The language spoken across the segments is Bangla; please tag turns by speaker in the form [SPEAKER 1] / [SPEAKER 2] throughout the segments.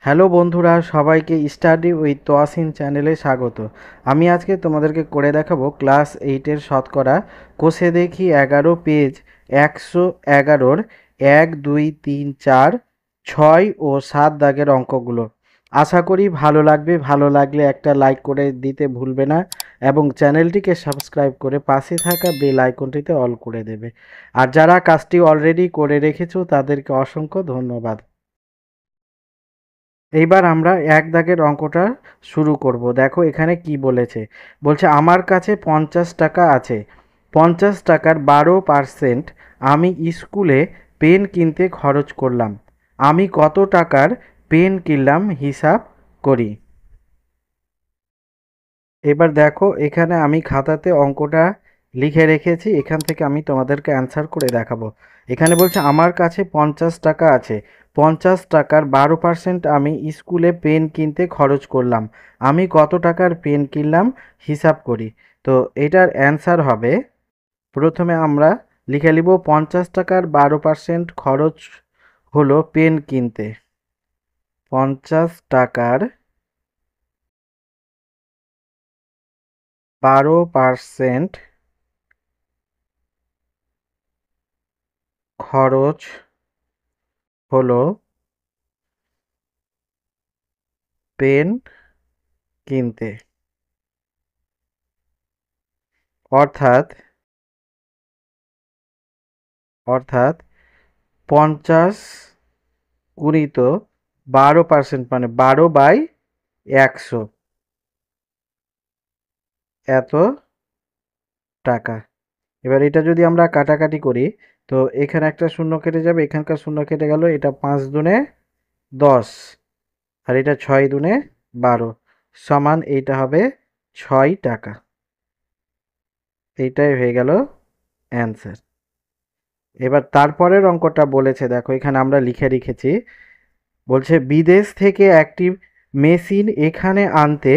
[SPEAKER 1] হ্যালো বন্ধুরা, সবাইকে স্টাডি উইথ তোয়াসিন চ্যানেলে স্বাগত। আমি আজকে তোমাদেরকে করে দেখাবো ক্লাস 8-এর শতকরা কোষে দেখি 11 পেজ 111-র 1, 2, 3, 4, 6 ও 7 দাগের অঙ্কগুলো। আশা করি ভালো লাগবে। ভালো লাগলে একটা লাইক করে দিতে ভুলবে না এবং চ্যানেলটিকে সাবস্ক্রাইব করে পাশে থাকা বেল আইকনটিতে অল করে দেবে। আর যারা কাজটি অলরেডি করে রেখেছো তাদেরকে অসংখ্য ধন্যবাদ। এইবার আমরা এক দাগের অঙ্কটা শুরু করব। দেখো এখানে কি বলেছে। বলছে আমার কাছে 50 টাকা আছে। 50 টাকার 12% আমি স্কুলে পেন কিনতে খরচ করলাম। আমি কত টাকার পেন কিনলাম হিসাব করি। এবার দেখো এখানে আমি খাতাতে অঙ্কটা লিখে রেখেছি, এখান থেকে আমি তোমাদেরকে অ্যান্সার করে দেখাবো। এখানে বলছে আমার কাছে 50 টাকা আছে। 50 টাকার 12% আমি স্কুলে পেন কিনতে খরচ করলাম। আমি কত টাকার পেন কিনলাম হিসাব করি। তো এটার অ্যান্সার হবে, প্রথমে আমরা লিখে নিব 50 টাকার 12% খরচ হলো পেন কিনতে। 50 টাকার 12% খরচ হলো পেন কিনতে। অর্থাৎ অর্থাৎ 50 গুণিত 12% মানে 12/100, এত টাকা। এবার এটা যদি আমরা কাটাকাটি করি, তো এখানে একটা শূন্য কেটে যাবে, এখানকার শূন্য কেটে গেল। এটা 5 দুনে 10 আর এটা 6 দুনে 12 সমান এইটা হবে 6 টাকা। এইটাই হয়ে গেল অ্যান্সার। এবার তারপরের অঙ্কটা বলেছে, দেখো এখানে আমরা লিখে রেখেছি। বলছে বিদেশ থেকে একটি মেশিন এখানে আনতে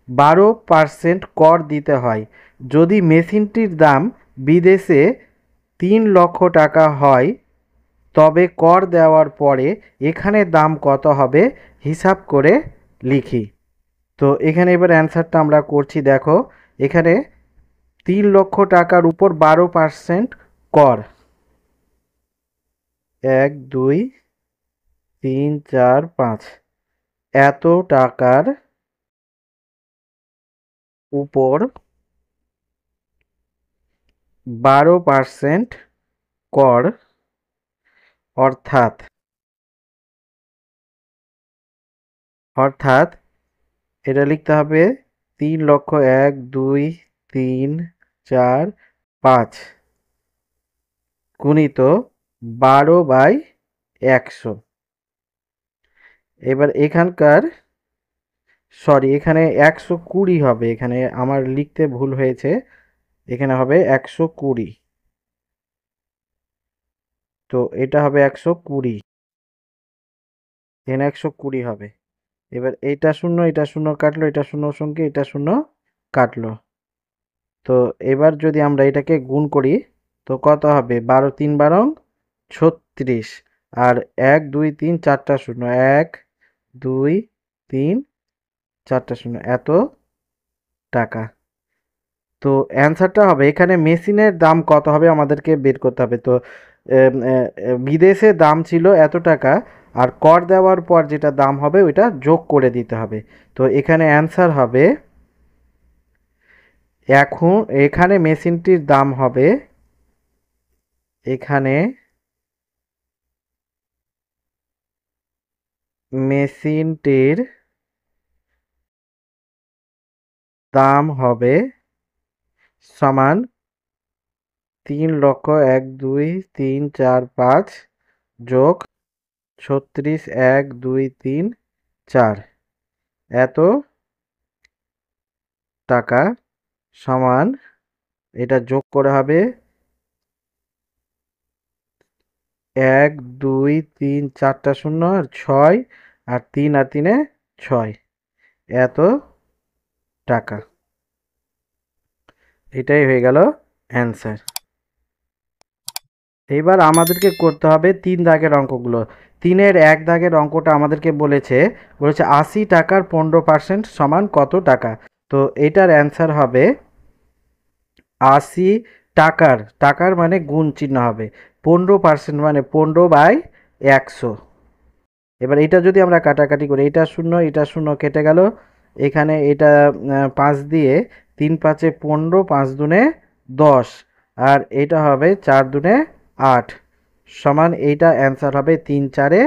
[SPEAKER 1] 12% কর দিতে হয়। যদি মেশিনটির দাম বিদেশে 3 লক্ষ টাকা হয়, তবে কর দেওয়ার পরে এখানে দাম কত হবে হিসাব করে লিখি। তো এখানে এবার অ্যান্সারটা আমরা করছি। দেখো এখানে 3 লক্ষ টাকার উপর 12% কর, 1, 2, 3, 4, 5, এত টাকার উপর 12% কর, অর্থাৎ অর্থাৎ এটা লিখতে হবে 3 লক্ষ, 1, 2, 3, 4, 5 গুণিত 12/100। এবার এখানকার এখানে 120 হবে, এখানে আমার লিখতে ভুল হয়েছে, এখানে হবে 120। তো এটা হবে 120, এখানে 120 হবে। এবার এটা শূন্য, এটা শূন্য কাটলো, এটা শূন্য সঙ্গে এটা শূন্য কাটলো। তো এবার যদি আমরা এটাকে গুণ করি, তো কত হবে? 12 3 12 36 আর 1 2 3 4টা শূন্য, 1 2 3 4টা শূন্য, এত টাকা। তো অ্যান্সারটা হবে, এখানে মেশিনের দাম কত হবে আমাদেরকে বের করতে হবে। তো বিদেশে দাম ছিল এত টাকা, আর কর দেওয়ার পর যেটা দাম হবে ওইটা যোগ করে দিতে হবে। তো এখানে অ্যান্সার হবে, এখন এখানে মেশিনটির দাম হবে, এখানে মেশিনটির দাম হবে সমান 3 লক্ষ, 1 2 3 4 5 যোগ 36 1 2 3 4 এত টাকা সমান, এটা যোগ করে হবে 1 2 3 4টা শূন্য আর 6 আর 3 আর 3 6, এত টাকা। এটাই হয়ে গেল অ্যান্সার। এবার আমাদেরকে করতে হবে 3 দাগের অঙ্কগুলো। 3-এর 1 দাগের অঙ্কটা আমাদেরকে বলেছে 80 টাকার 15% সমান কত টাকা? তো এটার অ্যান্সার হবে 80 টাকার মানে গুণ চিহ্ন হবে। 15% মানে 15/100। এবার এটা যদি আমরা কাটাকাটি করি, এটা 0 এটা 0 কেটে গেল। এখানে এটা 5 দিয়ে 3 5-এ 15, 5 দুনে 10, আর এটা হবে 4 দুনে 8 সমান এইটা অ্যান্সার হবে 3 4-এ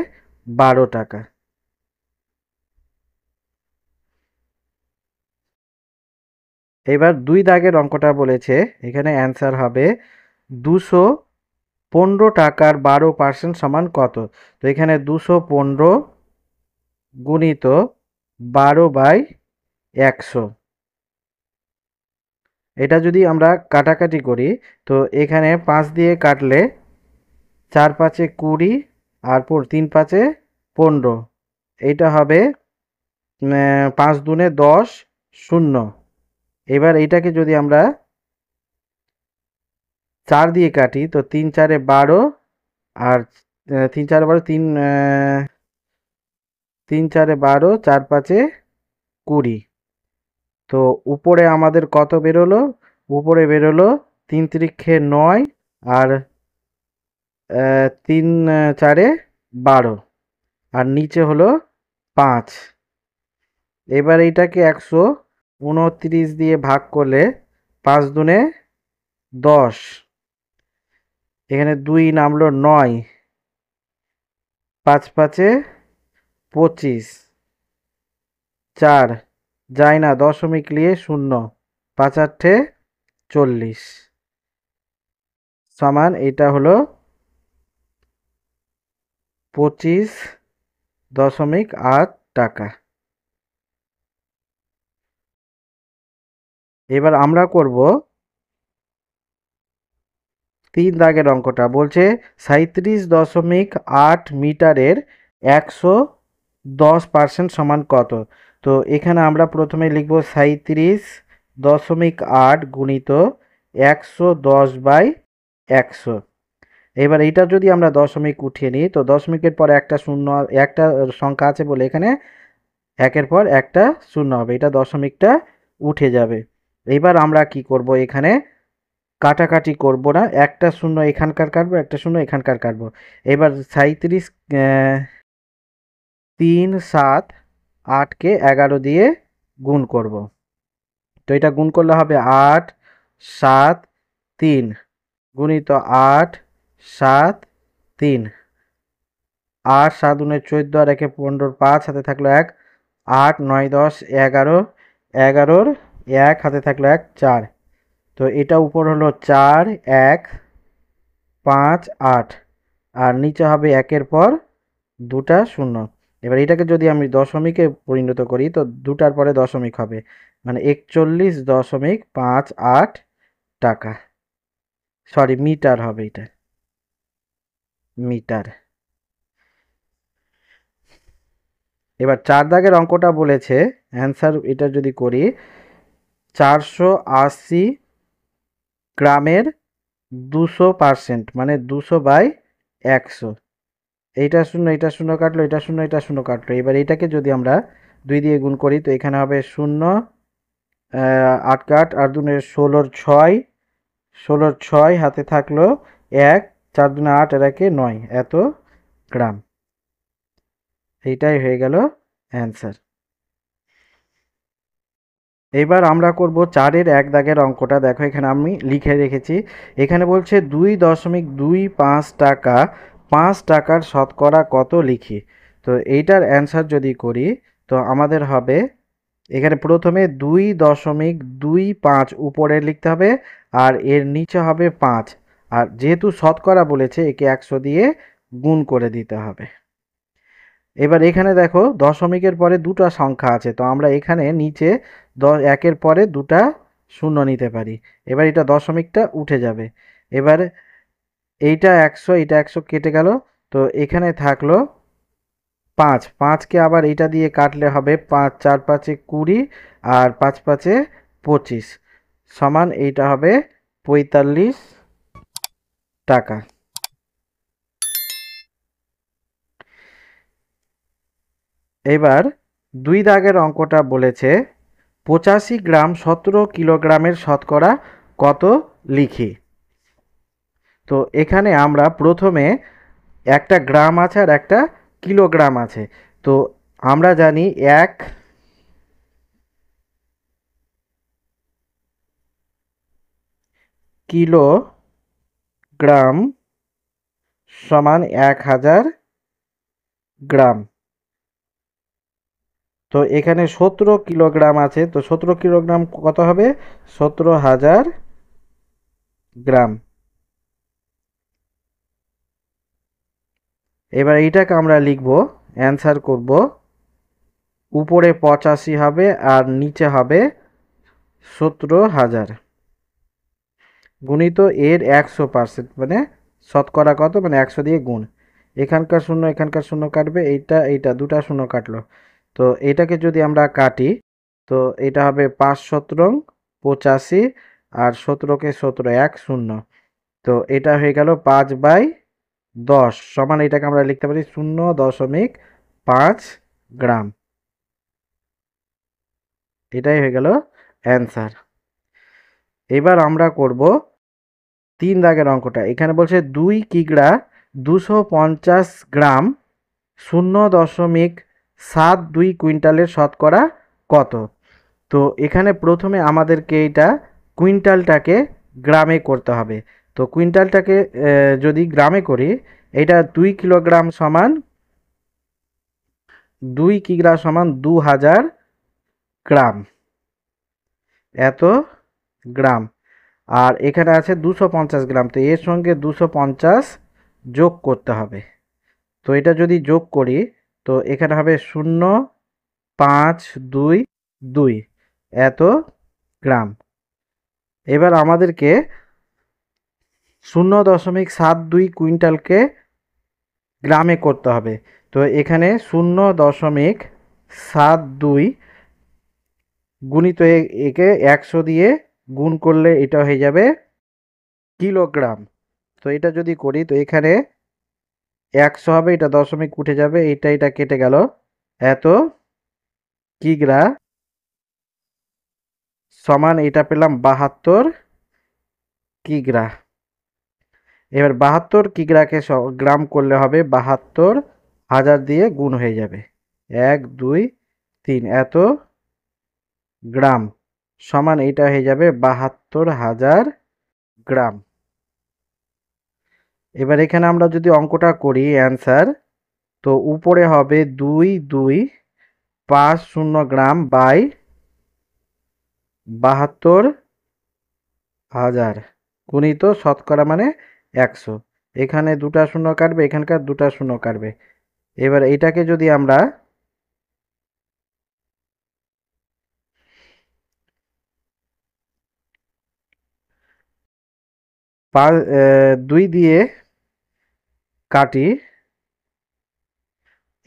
[SPEAKER 1] 12 টাকা। এবার 2 দাগের অঙ্কটা বলেছে, এখানে অ্যান্সার হবে 215 টাকার 12% সমান কত? তো এখানে 215 গুণিত 12/100, এটা যদি আমরা কাটাকাটি করি তো এখানে 5 দিয়ে কাটলে 4 5-এ 20 আর 3 5-এ 15, এইটা হবে 5 দুনে 10 0। এবার এইটাকে যদি আমরা 4 দিয়ে কাটি তো 3 4-এ 12 আর 3 4-এ 12 3 4-এ 12 4 5-এ 20। তো উপরে আমাদের কত বেরোলো? উপরে বেরোলো 3 3-এ 9 আর 3 4-এ 12 আর নিচে হলো 5। এবার এইটাকে 129 দিয়ে ভাগ করলে 5 দুনে 10, এখানে 2 নামলো 9, 5 5-এ 25, 4 যায় না, দশমিক নিয়ে 0, 5 8-এ 40 সমান এটা হলো 25.8 টাকা। এবার আমরা করব 3 দাগের অঙ্কটা, বলছে 37.8 মিটারের 110% সমান কত? তো এখানে আমরা প্রথমে লিখব 37.8 গুণিত 110/100। এবার এইটা যদি আমরা দশমিক উঠিয়ে নিই তো দশমিকের পর একটা শূন্য, একটা সংখ্যা আছে বলে এখানে একের পর একটা শূন্য হবে, এটা দশমিকটা উঠে যাবে। এবার আমরা কি করব, এখানে কাটাকাটি করব না, একটা শূন্য এখানকার কাটবো, একটা শূন্য এখানকার কাটবো। এবার 37 3 7 8-কে 11 দিয়ে গুণ করব। তো এটা গুণ করলে হবে 8 7 3 গুণিত 8 7 3, 8 7 দুনে 14 আর 1-এ 15, 5 হাতে থাকলো 1, 8 9 10 11, 11-র 1 হাতে থাকলো 1, 4। তো এটা উপর হলো 4 1 5 8 আর নিচে হবে 1-এর পর দুটা শূন্য। এবার এটাকে যদি আমি দশমিকে পরিণত করি তো দুটার পরে দশমিক হবে, মানে 41.58 টাকা। সরি, মিটার হবে, এটা মিটার। এবার 4 দাগের অঙ্কটা বলেছে, অ্যান্সার এটা যদি করি 480 গ্রামের 200% মানে 200/100। এইটা শূন্য এটা শূন্য কাটলো, এটা শূন্য এটা শূন্য কাটলো। এবার এটাকে যদি আমরা 2 দিয়ে গুণ করি তো এখানে হবে 0, 8 8 আর 2 16-র 6, 16-র 6 হাতে থাকলো 1, 4 2 8 আর 1-এ 9, এত গ্রাম। এইটাই হয়ে গেল অ্যান্সার। এবার আমরা করব 4-এর 1 দাগের অঙ্কটা। দেখো এখানে আমি লিখে রেখেছি, এখানে বলছে 2.25 টাকা 5 টাকার শতকরা কত লিখি। তো এইটার অ্যান্সার যদি করি তো আমাদের হবে এখানে প্রথমে 2.25 উপরে লিখতে হবে আর এর নিচে হবে 5, আর যেহেতু শতকরা বলেছে একে 100 দিয়ে গুণ করে দিতে হবে। এবার এখানে দেখো দশমিকের পরে দুটো সংখ্যা আছে, তো আমরা এখানে নিচে 1-এর পরে দুটা শূন্য নিতে পারি। এবার এটা দশমিকটা উঠে যাবে। এবার এইটা 100 এটা 100 কেটে গেল, তো এখানে থাকলো 5, 5-কে আবার এইটা দিয়ে কাটলে হবে 5 4 5-এ 20 আর 5 5-এ 25 সমান এইটা হবে 45 টাকা। এবার 2 দাগের অঙ্কটা বলেছে 85 গ্রাম 17 কিলোগ্রামের শতকরা কত লিখি। তো এখানে আমরা প্রথমে একটা গ্রাম আছে আর একটা কিলোগ্রাম আছে। তো আমরা জানি 1 কিলোগ্রাম সমান 1000 গ্রাম। তো এখানে 17 কিলোগ্রাম আছে, তো 17 কিলোগ্রাম কত হবে? 17,000 গ্রাম। এবার এইটাকে আমরা লিখব, অ্যান্সার করব, উপরে 85 হবে আর নিচে হবে 17,000 গুণিত এর 100%, মানে শতকরা কত, মানে 100 দিয়ে গুণ। এখানকার শূন্য এখানকার শূন্য কাটবে, এইটা দুটা শূন্য কাটলো। তো এটাকে যদি আমরা কাটি তো এটা হবে 5 শতরং 85 আর 17কে 17 1 0। তো এটা হয়ে গেল 5/10 সমান, এটাকে আমরা লিখতে পারি 0.5 গ্রাম। এটাই হয়ে গেল অ্যান্সার। এবার আমরা করব 3 দাগের অঙ্কটা। এখানে বলছে 2 কিগ্রা 250 গ্রাম 0.72 কুইন্টালের শতকরা কত। তো এখানে প্রথমে আমাদেরকে এটা কুইন্টালটাকে গ্রামে করতে হবে। তো কুইন্টালটাকে যদি গ্রামে করি, এটা 2 কিলোগ্রাম সমান 2 কিগ্রা সমান 2000 গ্রাম, এত গ্রাম। আর এখানে আছে 250 গ্রাম, তো এর সঙ্গে 250 যোগ করতে হবে। তো এটা যদি যোগ করি তো এখানে হবে 0.522 এত গ্রাম। এবার আমাদেরকে 0.72 কুইন্টালকে গ্রামে করতে হবে। তো এখানে 0.72 গুণিত একে 100 দিয়ে গুণ করলে এটা হয়ে যাবে কিলোগ্রাম। তো এটা যদি করি তো এখানে 100 হবে, এটা দশমিক উঠে যাবে, এটা কেটে গেল, এত কিগ্রা সমান এটা পেলাম 72 কিগ্রা। এবার 72 কিগ্রাকে গ্রাম করলে হবে 72,000 দিয়ে গুণ হয়ে যাবে, 1 2 3 এত গ্রাম সমান এটা হয়ে যাবে 72,000 গ্রাম। এবার এখানে আমরা যদি অঙ্কটা করি অ্যান্সার, তো উপরে হবে 2,250 গ্রাম বাই 72,000 গুণিত শতকরা মানে 100। এখানে দুটা শূন্য কাটবে, এখানকার দুটা শূন্য কাটবে। এবার এটাকে যদি আমরা 2 দিয়ে কাটি,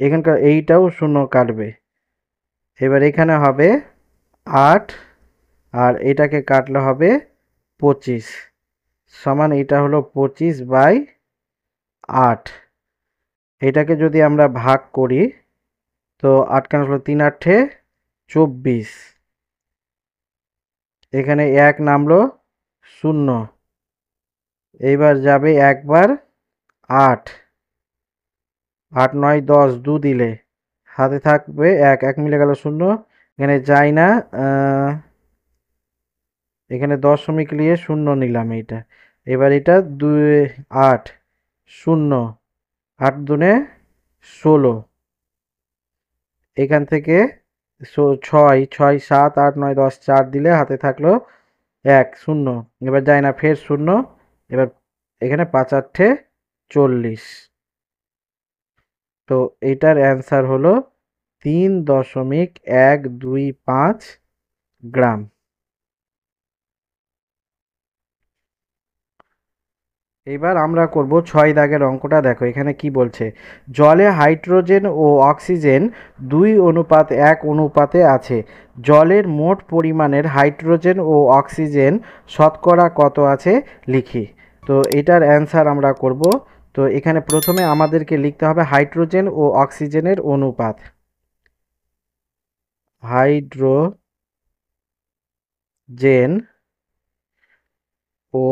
[SPEAKER 1] এখানকার এইটাও শূন্য কাটবে। এবার এখানে হবে 8 আর এটাকে কাটলে হবে 25 সমান, এটা হলো 25/8। এটাকে যদি আমরা ভাগ করি তো 8 কেন হলো 3 8 24, এখানে 1 নামলো 0, এইবার যাবে একবার 8, 8 9 10 2 দিলে হাতে থাকবে 1, 1 মিলে গেল 0, এখানে যায় না, এখানে দশমিক নিয়ে 0 নিলাম এইটা। এবার এটা 2 8 0 8 দুনে 16, এখান থেকে 6 6 7 8 9 10 4 দিলে হাতে থাকলো 1 0, এবার যায় না, ফের 0, এবার এখানে 5 8 40। তো এটার অ্যান্সার হলো 3.125 গ্রাম। এবার আমরা করব 6 দাগের অঙ্কটা। দেখো এখানে কি বলছে, জলে হাইড্রোজেন ও অক্সিজেন 2:1 অনুপাতে আছে, জলের মোট পরিমাণের হাইড্রোজেন ও অক্সিজেন শতকরা কত আছে লিখি। তো এটার অ্যান্সার আমরা করব। তো এখানে প্রথমে আমাদেরকে লিখতে হবে হাইড্রোজেন ও অক্সিজেনের অনুপাত। হাইড্রোজেন ও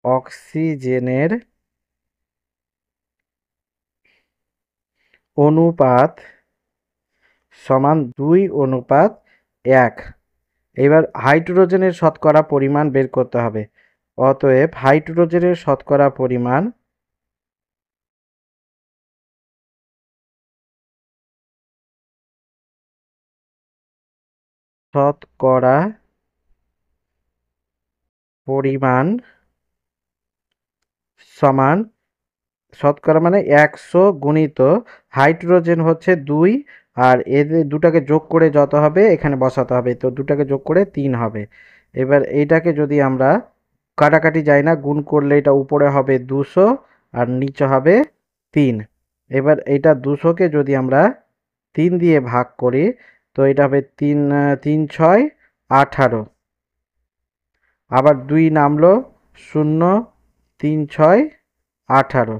[SPEAKER 1] অক্সিজেনের অনুপাত সমান 2:1। এবার হাইড্রোজেনের শতকরা পরিমাণ বের করতে হবে। অতএব হাইড্রোজেনের শতকরা পরিমাণ শতকরা পরিমাণ সমান শতকরা মানে 100 গুণিত হাইড্রোজেন হচ্ছে 2, আর এদের দুটাকে যোগ করে যত হবে এখানে বসাতে হবে, তো দুটাকে যোগ করে 3 হবে। এবার এইটাকে যদি আমরা কাটাকাটি যায় না, গুণ করলে এটা উপরে হবে 200 আর নিচে হবে 3। এবার এটা 200কে যদি আমরা 3 দিয়ে ভাগ করি তো এটা হবে 3 3 6 18। আবার 2 নামলো 0 3 6 18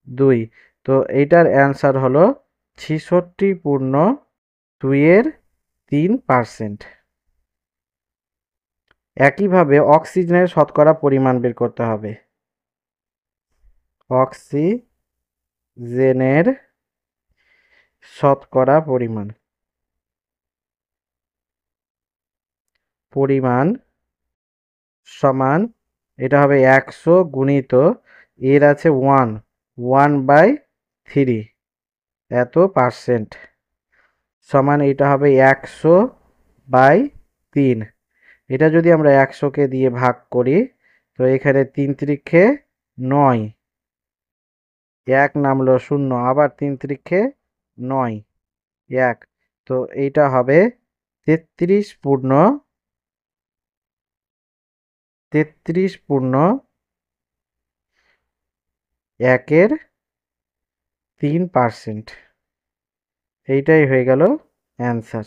[SPEAKER 1] 2। তো এইটার অ্যান্সার হলো 66.2%। একইভাবে অক্সিজেনের শতকরা পরিমাণ বের করতে হবে। অক্সিজেনের শতকরা পরিমাণ সমান এটা হবে 100 গুণিত এর আছে 1/3 এত পার্সেন্ট সমান এটা হবে 100/3। এটা যদি আমরা 100কে দিয়ে ভাগ করি তো এখানে 3 তিরিক্ষে 9, 1 নামলো 0, আবার 3 তিরিক্ষে 9 1। তো এইটা হবে 33.1/3। এইটাই হয়ে গেল অ্যান্সার।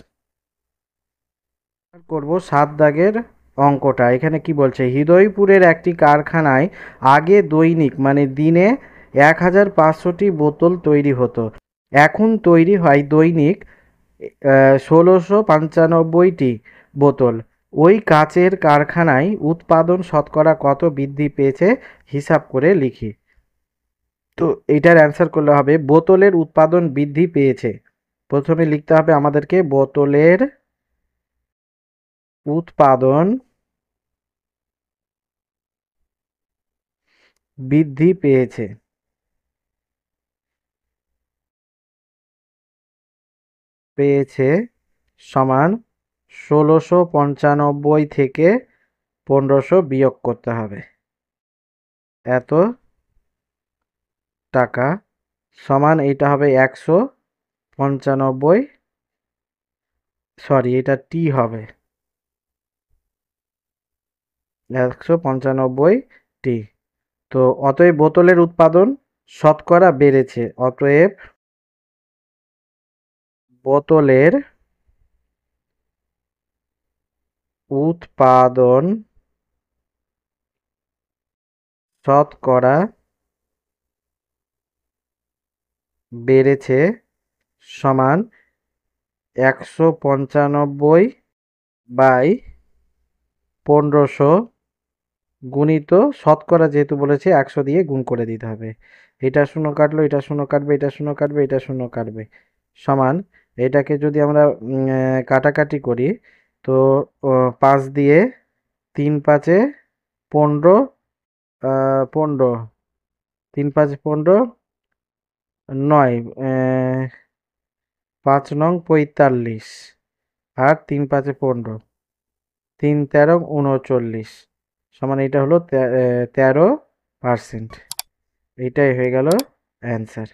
[SPEAKER 1] করব 7 দাগের অঙ্কটা। এখানে কি বলছে, হৃদয়পুরের একটি কারখানায় আগে দৈনিক মানে দিনে 1500টি বোতল তৈরি হতো, এখন তৈরি হয় দৈনিক 1695টি বোতল। ওই কাচের কারখানায় উৎপাদন শতকরা কত বৃদ্ধি পেয়েছে হিসাব করে লিখি। তো এটার অ্যান্সার করলে হবে বোতলের উৎপাদন বৃদ্ধি পেয়েছে। প্রথমে লিখতে হবে আমাদেরকে বোতলের উৎপাদন বৃদ্ধি পেয়েছে সমান 1695 থেকে 1500 বিয়োগ করতে হবে। এত টাকা সমান এইটা হবে 195, সরি এটা টি হবে 195টি। তো অতএব বোতলের উৎপাদন শতকরা বেড়েছে, অতএব বোতলের উৎপাদন শতকরা বেড়েছে সমান 195/1500 গুণিত শতকরা, যেহেতু বলেছে 100 দিয়ে গুণ করে দিতে হবে। এটা শূন্য কাটলো, এটা শূন্য কাটবে, এটা শূন্য কাটবে, এটা শূন্য কাটবে সমান এটাকে যদি আমরা কাটাকাটি করি তো 5 দিয়ে 3 5-এ 15, 15 3 5 15 9, 5 নং 45 আর 3 5-এ 15, 3 13 39 সমান এটা হলো 13%। এইটাই হয়ে গেল অ্যান্সার।